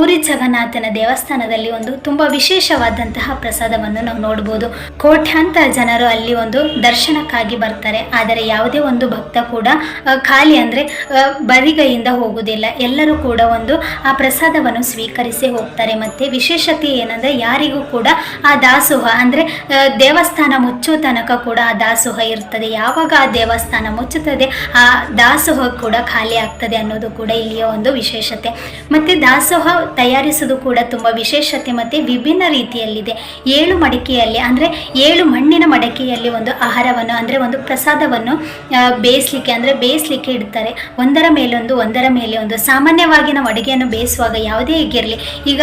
ಪುರಿ ಜಗನ್ನಾಥನ ದೇವಸ್ಥಾನದಲ್ಲಿ ಒಂದು ತುಂಬ ವಿಶೇಷವಾದಂತಹ ಪ್ರಸಾದವನ್ನು ನಾವು ನೋಡ್ಬೋದು. ಕೋಟ್ಯಾಂತರ ಜನರು ಅಲ್ಲಿ ಒಂದು ದರ್ಶನಕ್ಕಾಗಿ ಬರ್ತಾರೆ. ಆದರೆ ಯಾವುದೇ ಒಂದು ಭಕ್ತ ಕೂಡ ಖಾಲಿ ಅಂದರೆ ಬರಿಗೈಯಿಂದ ಹೋಗುವುದಿಲ್ಲ. ಎಲ್ಲರೂ ಕೂಡ ಒಂದು ಆ ಪ್ರಸಾದವನ್ನು ಸ್ವೀಕರಿಸಿ ಹೋಗ್ತಾರೆ. ಮತ್ತು ವಿಶೇಷತೆ ಏನಂದರೆ ಯಾರಿಗೂ ಕೂಡ ಆ ದಾಸೋಹ ಅಂದರೆ ದೇವಸ್ಥಾನ ಮುಚ್ಚೋ ತನಕ ಕೂಡ ಆ ದಾಸೋಹ ಇರ್ತದೆ. ಯಾವಾಗ ಆ ದೇವಸ್ಥಾನ ಮುಚ್ಚುತ್ತದೆ ಆ ದಾಸೋಹ ಕೂಡ ಖಾಲಿ ಆಗ್ತದೆ ಅನ್ನೋದು ಕೂಡ ಇಲ್ಲಿಯ ಒಂದು ವಿಶೇಷತೆ. ಮತ್ತು ದಾಸೋಹ ತಯಾರಿಸುವುದು ಕೂಡ ತುಂಬ ವಿಶೇಷತೆ ಮತ್ತು ವಿಭಿನ್ನ ರೀತಿಯಲ್ಲಿದೆ. 7 ಮಡಿಕೆಯಲ್ಲಿ ಅಂದರೆ 7 ಮಣ್ಣಿನ ಮಡಿಕೆಯಲ್ಲಿ ಒಂದು ಆಹಾರವನ್ನು ಅಂದರೆ ಒಂದು ಪ್ರಸಾದವನ್ನು ಬೇಯಿಸ್ಲಿಕ್ಕೆ ಇಡ್ತಾರೆ. ಒಂದರ ಮೇಲೆ ಒಂದು ಸಾಮಾನ್ಯವಾಗಿ ನಾವು ಅಡುಗೆಯನ್ನು ಬೇಯಿಸುವಾಗ ಯಾವುದೇ ಆಗಿರಲಿ ಈಗ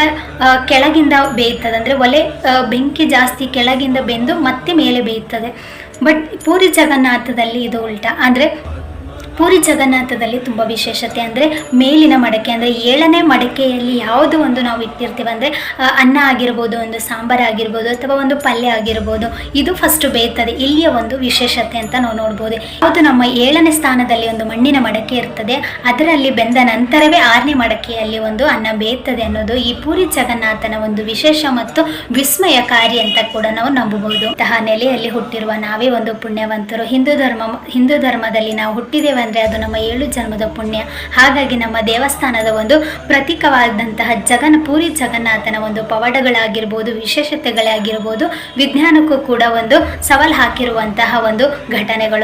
ಕೆಳಗಿಂದ ಬೇಯ್ತದೆ ಅಂದರೆ ಒಲೆ ಬೆಂಕಿ ಜಾಸ್ತಿ ಕೆಳಗಿಂದ ಬೆಂದು ಮತ್ತೆ ಮೇಲೆ ಬೇಯ್ತದೆ. ಬಟ್ ಪೂರಿ ಜಗನ್ನಾಥದಲ್ಲಿ ಇದು ಉಲ್ಟಾ. ಅಂದರೆ ಪೂರಿ ಜಗನ್ನಾಥದಲ್ಲಿ ತುಂಬ ವಿಶೇಷತೆ ಅಂದರೆ ಮೇಲಿನ ಮಡಕೆ ಅಂದರೆ 7ನೇ ಮಡಕೆಯಲ್ಲಿ ಯಾವುದು ಒಂದು ನಾವು ಇಟ್ಟಿರ್ತೀವಿ ಅಂದರೆ ಅನ್ನ ಆಗಿರ್ಬೋದು, ಒಂದು ಸಾಂಬಾರು ಆಗಿರ್ಬೋದು ಅಥವಾ ಒಂದು ಪಲ್ಯ ಆಗಿರ್ಬೋದು, ಇದು ಫಸ್ಟ್ ಬೇಯ್ತದೆ. ಇಲ್ಲಿಯ ಒಂದು ವಿಶೇಷತೆ ಅಂತ ನಾವು ನೋಡ್ಬೋದು. ಯಾವುದು ನಮ್ಮ 7ನೇ ಸ್ಥಾನದಲ್ಲಿ ಒಂದು ಮಣ್ಣಿನ ಮಡಕೆ ಇರ್ತದೆ ಅದರಲ್ಲಿ ಬೆಂದ ನಂತರವೇ 6ನೇ ಮಡಕೆಯಲ್ಲಿ ಒಂದು ಅನ್ನ ಬೇಯ್ತದೆ ಅನ್ನೋದು ಈ ಪೂರಿ ಜಗನ್ನಾಥನ ಒಂದು ವಿಶೇಷ ಮತ್ತು ವಿಸ್ಮಯಕಾರಿ ಅಂತ ಕೂಡ ನಾವು ನಂಬಬಹುದು. ಅಂತಹ ನೆಲೆಯಲ್ಲಿ ಹುಟ್ಟಿರುವ ನಾವೇ ಒಂದು ಪುಣ್ಯವಂತರು. ಹಿಂದೂ ಧರ್ಮದಲ್ಲಿ ನಾವು ಹುಟ್ಟಿದ್ದೇವೆ ಅಂದರೆ ಅದು ನಮ್ಮ 7 ಜನ್ಮದ ಪುಣ್ಯ. ಹಾಗಾಗಿ ನಮ್ಮ ದೇವಸ್ಥಾನದ ಒಂದು ಪ್ರತೀಕವಾದಂತಹ ಪೂರಿ ಜಗನ್ನಾಥನ ಒಂದು ಪವಾಡಗಳಾಗಿರ್ಬೋದು, ವಿಶೇಷತೆಗಳಾಗಿರ್ಬೋದು, ವಿಜ್ಞಾನಕ್ಕೂ ಕೂಡ ಒಂದು ಸವಾಲು ಹಾಕಿರುವಂತಹ ಒಂದು ಘಟನೆಗಳು.